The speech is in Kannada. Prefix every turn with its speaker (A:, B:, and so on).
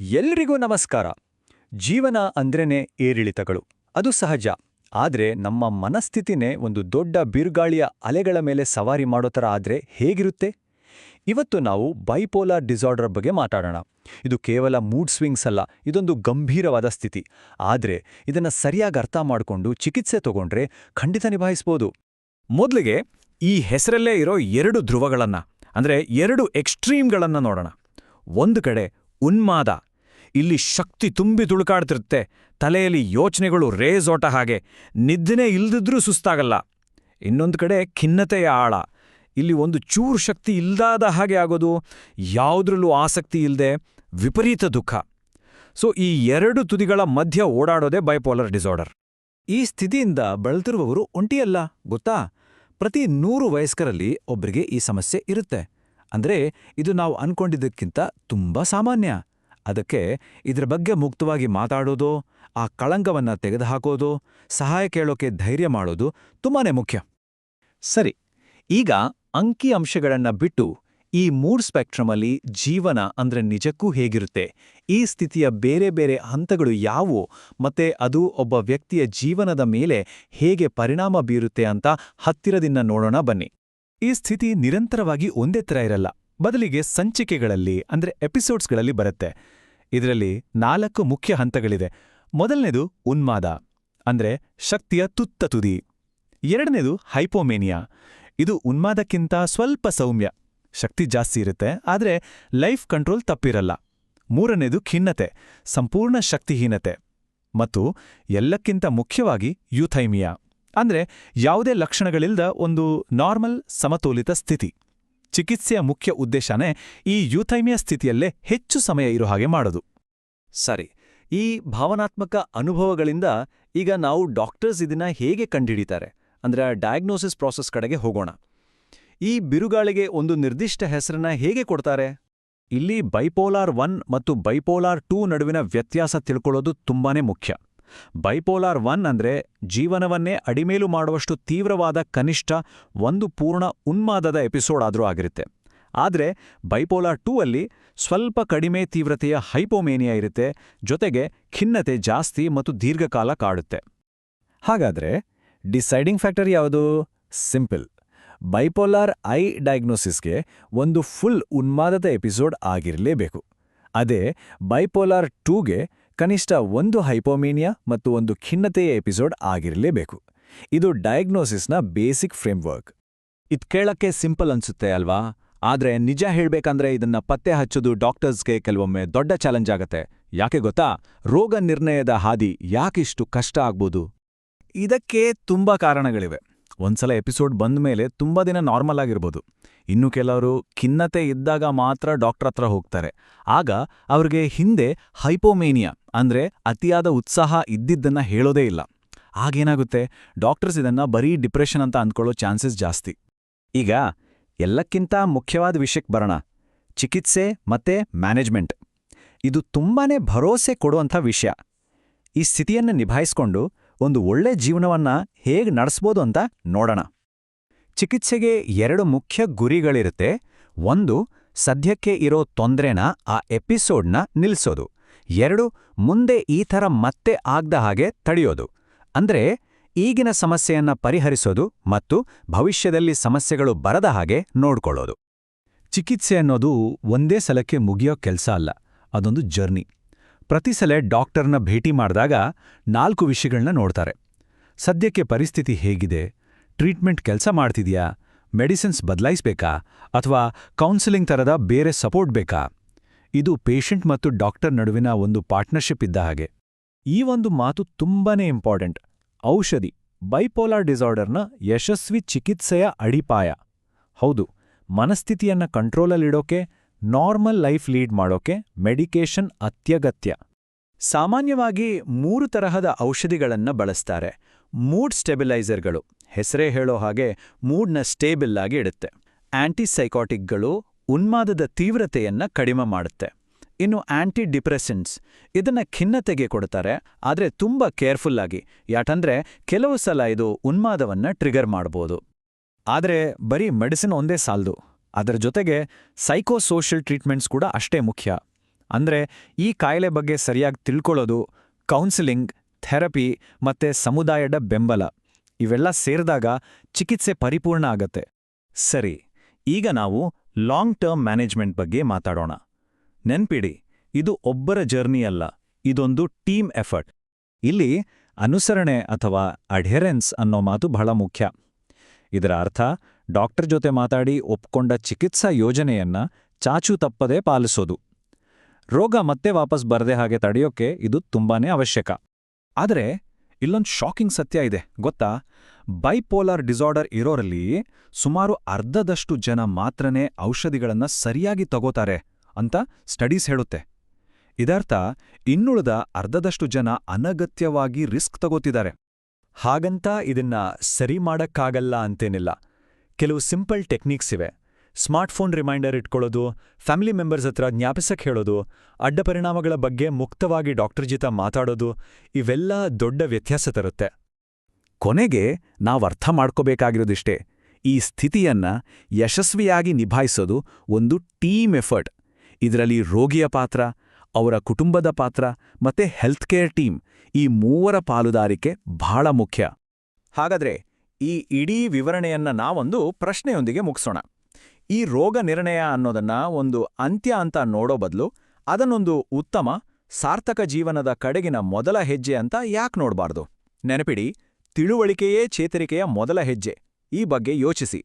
A: ಎಲ್ರಿಗೂ ನಮಸ್ಕಾರ. ಜೀವನ ಅಂದ್ರೇನೆ ಏರಿಳಿತಗಳು. ಅದು ಸಹಜ. ಆದ್ರೆ ನಮ್ಮ ಮನಸ್ಥಿತಿನೇ ಒಂದು ದೊಡ್ಡ ಬಿರುಗಾಳಿಯ ಅಲೆಗಳ ಮೇಲೆ ಸವಾರಿ ಮಾಡೋ ಥರ ಆದ್ರೆ ಹೇಗಿರುತ್ತೆ? ಇವತ್ತು ನಾವು ಬೈಪೋಲಾರ್ ಡಿಸಾರ್ಡರ್ ಬಗ್ಗೆ ಮಾತಾಡೋಣ. ಇದು ಕೇವಲ ಮೂಡ್ ಸ್ವಿಂಗ್ಸ್ ಅಲ್ಲ, ಇದೊಂದು ಗಂಭೀರವಾದ ಸ್ಥಿತಿ. ಆದ್ರೆ ಇದನ್ನ ಸರಿಯಾಗಿ ಅರ್ಥ ಮಾಡ್ಕೊಂಡು ಚಿಕಿತ್ಸೆ ತಗೊಂಡ್ರೆ ಖಂಡಿತ ನಿಭಾಯಿಸ್ಬೋದು.
B: ಮೊದಲಿಗೆ ಈ ಹೆಸರಲ್ಲೇ ಇರೋ ಎರಡು ಧ್ರುವಗಳನ್ನ ಅಂದ್ರೆ ಎರಡು ಎಕ್ಸ್ಟ್ರೀಮ್ಗಳನ್ನ ನೋಡೋಣ. ಒಂದು ಕಡೆ ಉನ್ಮಾದ. ಇಲ್ಲಿ ಶಕ್ತಿ ತುಂಬಿ ತುಳುಕಾಡ್ತಿರುತ್ತೆ, ತಲೆಯಲ್ಲಿ ಯೋಚನೆಗಳು ರೇಸೋಟ ಹಾಗೆ, ನಿದ್ದೆನೇ ಇಲ್ದಿದ್ರೂ ಸುಸ್ತಾಗಲ್ಲ. ಇನ್ನೊಂದು ಕಡೆ ಖಿನ್ನತೆಯ ಆಳ. ಇಲ್ಲಿ ಒಂದು ಚೂರು ಶಕ್ತಿ ಇಲ್ದಾದ ಹಾಗೆ ಆಗೋದು, ಯಾವುದ್ರಲ್ಲೂ ಆಸಕ್ತಿ ಇಲ್ಲದೆ ವಿಪರೀತ ದುಃಖ. ಸೊ ಈ ಎರಡು ತುದಿಗಳ ಮಧ್ಯ ಓಡಾಡೋದೇ ಬೈಪೋಲರ್ ಡಿಸಾರ್ಡರ್.
C: ಈ ಸ್ಥಿತಿಯಿಂದ ಬಳಲ್ತಿರುವವರು ಒಂಟಿಯಲ್ಲ ಗೊತ್ತಾ. ಪ್ರತಿ 100 ವಯಸ್ಕರಲ್ಲಿ ಒಬ್ರಿಗೆ ಈ ಸಮಸ್ಯೆ ಇರುತ್ತೆ. ಅಂದ್ರೆ ಇದು ನಾವು ಅನ್ಕೊಂಡಿದ್ದಕ್ಕಿಂತ ತುಂಬಾ ಸಾಮಾನ್ಯ. ಅದಕ್ಕೆ ಇದ್ರ ಬಗ್ಗೆ ಮುಕ್ತವಾಗಿ ಮಾತಾಡೋದು, ಆ ಕಳಂಕವನ್ನ ತೆಗೆದುಹಾಕೋದು, ಸಹಾಯ ಕೇಳೋಕೆ ಧೈರ್ಯ ಮಾಡೋದು ತುಂಬಾನೇ ಮುಖ್ಯ.
A: ಸರಿ, ಈಗ ಅಂಕಿಅಂಶಗಳನ್ನ ಬಿಟ್ಟು ಈ ಮೂಡ್ ಸ್ಪೆಕ್ಟ್ರಮಲ್ಲಿ ಜೀವನ ಅಂದ್ರೆ ನಿಜಕ್ಕೂ ಹೇಗಿರುತ್ತೆ, ಈ ಸ್ಥಿತಿಯ ಬೇರೆ ಬೇರೆ ಹಂತಗಳು ಯಾವುವು, ಮತ್ತೆ ಅದು ಒಬ್ಬ ವ್ಯಕ್ತಿಯ ಜೀವನದ ಮೇಲೆ ಹೇಗೆ ಪರಿಣಾಮ ಬೀರುತ್ತೆ ಅಂತ ಹತ್ತಿರದಿಂದ ನೋಡೋಣ ಬನ್ನಿ.
C: ಈ ಸ್ಥಿತಿ ನಿರಂತರವಾಗಿ ಒಂದೇ ಥರ ಇರಲ್ಲ. ಬದಲಿಗೆ ಸಂಚಿಕೆಗಳಲ್ಲಿ ಅಂದ್ರೆ ಎಪಿಸೋಡ್ಸ್ಗಳಲ್ಲಿ ಬರುತ್ತೆ. ಇದರಲ್ಲಿ 4 ಮುಖ್ಯ ಹಂತಗಳಿದೆ. ಮೊದಲನೇದು ಉನ್ಮಾದ, ಅಂದ್ರೆ ಶಕ್ತಿಯ ತುತ್ತ ತುದಿ. ಎರಡನೇದು ಹೈಪೋಮೇನಿಯಾ. ಇದು ಉನ್ಮಾದಕ್ಕಿಂತ ಸ್ವಲ್ಪ ಸೌಮ್ಯ, ಶಕ್ತಿ ಜಾಸ್ತಿ ಇರುತ್ತೆ ಆದ್ರೆ ಲೈಫ್ ಕಂಟ್ರೋಲ್ ತಪ್ಪಿರಲ್ಲ. ಮೂರನೇದು ಖಿನ್ನತೆ, ಸಂಪೂರ್ಣ ಶಕ್ತಿಹೀನತೆ. ಮತ್ತು ಎಲ್ಲಕ್ಕಿಂತ ಮುಖ್ಯವಾಗಿ ಯೂಥೈಮಿಯಾ, ಅಂದ್ರೆ ಯಾವುದೇ ಲಕ್ಷಣಗಳಿಲ್ಲದ ಒಂದು ನಾರ್ಮಲ್ ಸಮತೋಲಿತ ಸ್ಥಿತಿ. ಚಿಕಿತ್ಸೆಯ ಮುಖ್ಯ ಉದ್ದೇಶನೇ ಈ ಯೂಥೈಮಿಯಾ ಸ್ಥಿತಿಯಲ್ಲೇ ಹೆಚ್ಚು ಸಮಯ ಇರೋ ಹಾಗೆ ಮಾಡೋದು.
A: ಸರಿ, ಈ ಭಾವನಾತ್ಮಕ ಅನುಭವಗಳಿಂದ ಈಗ ನಾವು ಡಾಕ್ಟರ್ಸ್ ಇದನ್ನ ಹೇಗೆ ಕಂಡುಹಿಡಿತಾರೆ ಅಂದ್ರೆ ಡಯಾಗ್ನೋಸಿಸ್ ಪ್ರಾಸೆಸ್ ಕಡೆಗೆ ಹೋಗೋಣ. ಈ ಬಿರುಗಾಳಿಗೆ ಒಂದು ನಿರ್ದಿಷ್ಟ ಹೆಸರನ್ನ ಹೇಗೆ ಕೊಡ್ತಾರೆ?
C: ಇಲ್ಲಿ ಬೈಪೋಲಾರ್ 1 ಮತ್ತು ಬೈಪೋಲಾರ್ 2 ನಡುವಿನ ವ್ಯತ್ಯಾಸ ತಿಳ್ಕೊಳ್ಳೋದು ತುಂಬಾನೇ ಮುಖ್ಯ. ಬೈಪೋಲಾರ್ 1 ಅಂದ್ರೆ ಜೀವನವನ್ನೇ ಅಡಿಮೇಲು ಮಾಡುವಷ್ಟು ತೀವ್ರವಾದ ಕನಿಷ್ಠ ಒಂದು ಪೂರ್ಣ ಉನ್ಮಾದದ ಎಪಿಸೋಡ್ ಆದ್ರೂ ಆಗಿರುತ್ತೆ. ಆದ್ರೆ ಬೈಪೋಲಾರ್ 2 ಅಲ್ಲಿ ಸ್ವಲ್ಪ ಕಡಿಮೆ ತೀವ್ರತೆಯ ಹೈಪೋಮೇನಿಯಾ ಇರುತ್ತೆ, ಜೊತೆಗೆ ಖಿನ್ನತೆ ಜಾಸ್ತಿ ಮತ್ತು ದೀರ್ಘಕಾಲ ಕಾಡುತ್ತೆ.
B: ಹಾಗಾದ್ರೆ ಡಿಸೈಡಿಂಗ್ ಫ್ಯಾಕ್ಟರ್ ಯಾವುದು? ಸಿಂಪಲ್. ಬೈಪೋಲಾರ್ ಐ ಡಯಾಗ್ನೋಸಿಸ್ಗೆ ಒಂದು ಫುಲ್ ಉನ್ಮಾದದ ಎಪಿಸೋಡ್ ಆಗಿರಲೇಬೇಕು. ಅದೇ ಬೈಪೋಲಾರ್ 2ಗೆ ಕನಿಷ್ಠ ಒಂದು ಹೈಪೋಮೇನಿಯಾ ಮತ್ತು ಒಂದು ಖಿನ್ನತೆಯ ಎಪಿಸೋಡ್ ಆಗಿರಲೇಬೇಕು. ಇದು ಡಯಾಗ್ನೋಸಿಸ್ನ ಬೇಸಿಕ್ ಫ್ರೇಮ್ವರ್ಕ್.
A: ಇದ್ ಕೇಳಕ್ಕೆ ಸಿಂಪಲ್ ಅನ್ಸುತ್ತೆ ಅಲ್ವಾ? ಆದ್ರೆ ನಿಜ ಹೇಳ್ಬೇಕಂದ್ರೆ ಇದನ್ನ ಪತ್ತೆ ಹಚ್ಚೋದು ಡಾಕ್ಟರ್ಸ್ಗೆ ಕೆಲವೊಮ್ಮೆ ದೊಡ್ಡ ಚಾಲೆಂಜ್ ಆಗತ್ತೆ. ಯಾಕೆ ಗೊತ್ತಾ? ರೋಗ ನಿರ್ಣಯದ ಹಾದಿ ಯಾಕಿಷ್ಟು ಕಷ್ಟ ಆಗ್ಬೋದು?
C: ಇದಕ್ಕೆ ತುಂಬಾ ಕಾರಣಗಳಿವೆ. ಒಂದ್ಸಲ ಎಪಿಸೋಡ್ ಬಂದ್ಮೇಲೆ ತುಂಬಾ ದಿನ ನಾರ್ಮಲ್ ಆಗಿರ್ಬೋದು. ಇನ್ನು ಕೆಲವರು ಖಿನ್ನತೆ ಇದ್ದಾಗ ಮಾತ್ರ ಡಾಕ್ಟರ್ ಹತ್ರ ಹೋಗ್ತಾರೆ. ಆಗ ಅವ್ರಿಗೆ ಹಿಂದೆ ಹೈಪೋಮೇನಿಯಾ ಅಂದ್ರೆ ಅತಿಯಾದ ಉತ್ಸಾಹ ಇದ್ದಿದ್ದನ್ನ ಹೇಳೋದೇ ಇಲ್ಲ. ಆಗೇನಾಗುತ್ತೆ, ಡಾಕ್ಟರ್ಸ್ ಇದನ್ನ ಬರೀ ಡಿಪ್ರೆಷನ್ ಅಂತ ಅಂದ್ಕೊಳ್ಳೋ ಚಾನ್ಸಸ್ ಜಾಸ್ತಿ.
A: ಈಗ ಎಲ್ಲಕ್ಕಿಂತ ಮುಖ್ಯವಾದ ವಿಷಯಕ್ಕೆ ಬರೋಣ, ಚಿಕಿತ್ಸೆ ಮತ್ತೆ ಮ್ಯಾನೇಜ್ಮೆಂಟ್. ಇದು ತುಂಬಾನೇ ಭರೋಸೆ ಕೊಡುವಂಥ ವಿಷಯ. ಈ ಸ್ಥಿತಿಯನ್ನು ನಿಭಾಯಿಸ್ಕೊಂಡು ಒಂದು ಒಳ್ಳೆ ಜೀವನವನ್ನ ಹೇಗೆ ನಡೆಸ್ಬೋದು ಅಂತ ನೋಡೋಣ. ಚಿಕಿತ್ಸೆಗೆ 2 ಮುಖ್ಯ ಗುರಿಗಳಿರುತ್ತೆ. ಒಂದು, ಸದ್ಯಕ್ಕೆ ಇರೋ ತೊಂದ್ರೆನ ಆ ಎಪಿಸೋಡ್ನ ನಿಲ್ಸೋದು. 2, ಮುಂದೆ ಈ ಥರ ಮತ್ತೆ ಆಗ್ದ ಹಾಗೆ ತಡೆಯೋದು. ಅಂದ್ರೆ ಈಗಿನ ಸಮಸ್ಯೆಯನ್ನ ಪರಿಹರಿಸೋದು ಮತ್ತು ಭವಿಷ್ಯದಲ್ಲಿ ಸಮಸ್ಯೆಗಳು ಬರದ ಹಾಗೆ ನೋಡ್ಕೊಳ್ಳೋದು.
C: ಚಿಕಿತ್ಸೆ ಅನ್ನೋದು ಒಂದೇ ಸಲಕ್ಕೆ ಮುಗಿಯೋ ಕೆಲ್ಸ ಅಲ್ಲ, ಅದೊಂದು ಜರ್ನಿ. ಪ್ರತಿ ಸಲ ಡಾಕ್ಟರ್ನ ಭೇಟಿ ಮಾಡಿದಾಗ 4 ವಿಷಯಗಳನ್ನ ನೋಡ್ತಾರೆ. ಸದ್ಯಕ್ಕೆ ಪರಿಸ್ಥಿತಿ ಹೇಗಿದೆ, ಟ್ರೀಟ್ಮೆಂಟ್ ಕೆಲಸ ಮಾಡ್ತಿದ್ಯಾ, ಮೆಡಿಸಿನ್ಸ್ ಬದಲಾಯಿಸ್ಬೇಕಾ ಅಥವಾ ಕೌನ್ಸಿಲಿಂಗ್ ಥರದ ಬೇರೆ ಸಪೋರ್ಟ್ ಬೇಕಾ. ಇದು ಪೇಷಂಟ್ ಮತ್ತು ಡಾಕ್ಟರ್ ನಡುವಿನ ಒಂದು ಪಾರ್ಟ್ನರ್ಶಿಪ್ ಇದ್ದ ಹಾಗೆ. ಈ ಒಂದು ಮಾತು ತುಂಬಾನೇ ಇಂಪಾರ್ಟೆಂಟ್. ಔಷಧಿ ಬೈಪೋಲಾರ್ ಡಿಸಾರ್ಡರ್ನ ಯಶಸ್ವಿ ಚಿಕಿತ್ಸೆಯ ಅಡಿಪಾಯ. ಹೌದು, ಮನಸ್ಥಿತಿಯನ್ನ ಕಂಟ್ರೋಲಲ್ಲಿಡೋಕೆ, ನಾರ್ಮಲ್ ಲೈಫ್ ಲೀಡ್ ಮಾಡೋಕೆ ಮೆಡಿಕೇಷನ್ ಅತ್ಯಗತ್ಯ.
A: ಸಾಮಾನ್ಯವಾಗಿ 3 ತರಹದ ಔಷಧಿಗಳನ್ನ ಬಳಸ್ತಾರೆ. ಮೂಡ್ ಸ್ಟೆಬಿಲೈಸರ್ಗಳು, ಹೆಸರೇ ಹೇಳೋ ಹಾಗೆ ಮೂಡ್ನ ಸ್ಟೇಬಲ್ ಆಗಿ ಇಡುತ್ತೆ. ಆಂಟಿಸೈಕಾಟಿಕ್ಗಳು ಉನ್ಮಾದದ ತೀವ್ರತೆಯನ್ನ ಕಡಿಮೆ ಮಾಡುತ್ತೆ. ಇನ್ನು ಆಂಟಿ ಡಿಪ್ರೆಸೆಂಟ್ಸ್, ಇದನ್ನ ಖಿನ್ನತೆಗೆ ಕೊಡ್ತಾರೆ, ಆದ್ರೆ ತುಂಬಾ ಕೇರ್ಫುಲ್ ಆಗಿ, ಯಾಕಂದ್ರೆ ಕೆಲವು ಸಲ ಇದು ಉನ್ಮಾದವನ್ನ ಟ್ರಿಗರ್ ಮಾಡ್ಬೋದು.
C: ಆದ್ರೆ ಬರೀ ಮೆಡಿಸಿನ್ ಒಂದೇ ಸಾಲ್ದು. ಅದರ ಜೊತೆಗೆ ಸೈಕೋಸೋಷಿಯಲ್ ಟ್ರೀಟ್ಮೆಂಟ್ಸ್ ಕೂಡ ಅಷ್ಟೇ ಮುಖ್ಯ.
A: ಅಂದ್ರೆ ಈ ಕಾಯಿಲೆ ಬಗ್ಗೆ ಸರಿಯಾಗಿ ತಿಳ್ಕೊಳ್ಳೋದು, ಕೌನ್ಸಿಲಿಂಗ್, ಥೆರಪಿ ಮತ್ತೆ ಸಮುದಾಯದ ಬೆಂಬಲ ಇವೆಲ್ಲ ಸೇರಿದಾಗ ಚಿಕಿತ್ಸೆ ಪರಿಪೂರ್ಣ ಆಗತ್ತೆ.
C: ಸರಿ, ಈಗ ನಾವು ಲಾಂಗ್ ಟರ್ಮ್ ಮ್ಯಾನೇಜ್ಮೆಂಟ್ ಬಗ್ಗೆ ಮಾತಾಡೋಣ. ನೆನ್ಪಿಡಿ, ಇದು ಒಬ್ಬರ ಜರ್ನಿ ಅಲ್ಲ, ಇದೊಂದು ಟೀಮ್ ಎಫರ್ಟ್.
A: ಇಲ್ಲಿ ಅನುಸರಣೆ ಅಥವಾ ಅಡ್ಹೆರೆನ್ಸ್ ಅನ್ನೋ ಮಾತು ಬಹಳ ಮುಖ್ಯ. ಇದರ ಅರ್ಥ ಡಾಕ್ಟರ್ ಜೊತೆ ಮಾತಾಡಿ ಒಪ್ಕೊಂಡ ಚಿಕಿತ್ಸಾ ಯೋಜನೆಯನ್ನ ಚಾಚೂ ತಪ್ಪದೇ ಪಾಲಿಸೋದು. ರೋಗ ಮತ್ತೆ ವಾಪಸ್ ಬರದೆ ಹಾಗೆ ತಡೆಯೋಕೆ ಇದು ತುಂಬಾನೇ ಅವಶ್ಯಕ.
C: ಆದರೆ ಇಲ್ಲೊಂದು ಶಾಕಿಂಗ್ ಸತ್ಯ ಇದೆ ಗೊತ್ತಾ? ಬೈಪೋಲಾರ್ ಡಿಸಾರ್ಡರ್ ಇರೋರಲ್ಲಿ ಸುಮಾರು ಅರ್ಧದಷ್ಟು ಜನ ಮಾತ್ರನೇ ಔಷಧಿಗಳನ್ನ ಸರಿಯಾಗಿ ತಗೋತಾರೆ ಅಂತ ಸ್ಟಡೀಸ್ ಹೇಳುತ್ತೆ. ಇದರ್ಥ ಇನ್ನುಳಿದ ಅರ್ಧದಷ್ಟು ಜನ ಅನಗತ್ಯವಾಗಿ ರಿಸ್ಕ್ ತಗೋತಿದ್ದಾರೆ.
A: ಹಾಗಂತ ಇದನ್ನ ಸರಿ ಮಾಡಕ್ಕಾಗಲ್ಲ ಅಂತೇನಿಲ್ಲ. ಕೆಲವು ಸಿಂಪಲ್ ಟೆಕ್ನಿಕ್ಸ್ ಇವೆ. ಸ್ಮಾರ್ಟ್ಫೋನ್ ರಿಮೈಂಡರ್ ಇಟ್ಕೊಳ್ಳೋದು, ಫ್ಯಾಮಿಲಿ ಮೆಂಬರ್ಸ್ ಹತ್ರ ಜ್ಞಾಪಿಸಕ್ಕೆ ಹೇಳೋದು, ಅಡ್ಡಪರಿಣಾಮಗಳ ಬಗ್ಗೆ ಮುಕ್ತವಾಗಿ ಡಾಕ್ಟರ್ ಜೊತೆ ಮಾತಾಡೋದು, ಇವೆಲ್ಲ ದೊಡ್ಡ ವ್ಯತ್ಯಾಸ ತರುತ್ತೆ. ಕೊನೆಗೆ ನಾವ್ ಅರ್ಥ ಮಾಡ್ಕೋಬೇಕಾಗಿರೋದಿಷ್ಟೇ, ಈ ಸ್ಥಿತಿಯನ್ನ ಯಶಸ್ವಿಯಾಗಿ ನಿಭಾಯಿಸೋದು ಒಂದು ಟೀಮ್ ಎಫರ್ಟ್. ಇದರಲ್ಲಿ ರೋಗಿಯ ಪಾತ್ರ, ಅವರ ಕುಟುಂಬದ ಪಾತ್ರ ಮತ್ತೆ ಹೆಲ್ತ್ ಕೇರ್ ಟೀಮ್ ಈ ಮೂವರ ಪಾಲುದಾರಿಕೆ ಬಹಳ ಮುಖ್ಯ.
B: ಹಾಗಾದ್ರೆ ಈ ಇಡೀ ವಿವರಣೆಯನ್ನ ನಾವೊಂದು ಪ್ರಶ್ನೆಯೊಂದಿಗೆ ಮುಗಿಸೋಣ. ಈ ರೋಗ ನಿರ್ಣಯ ಅನ್ನೋದನ್ನ ಒಂದು ಅಂತ್ಯ ಅಂತ ನೋಡೋ ಬದಲು ಅದನ್ನೊಂದು ಉತ್ತಮ, ಸಾರ್ಥಕ ಜೀವನದ ಕಡೆಗಿನ ಮೊದಲ ಹೆಜ್ಜೆ ಅಂತ ಯಾಕೆ ನೋಡಬಾರ್ದು? ನೆನಪಿಡಿ, ತಿಳುವಳಿಕೆಯೇ ಚೇತರಿಕೆಯ ಮೊದಲ ಹೆಜ್ಜೆ. ಈ ಬಗ್ಗೆ ಯೋಚಿಸಿ.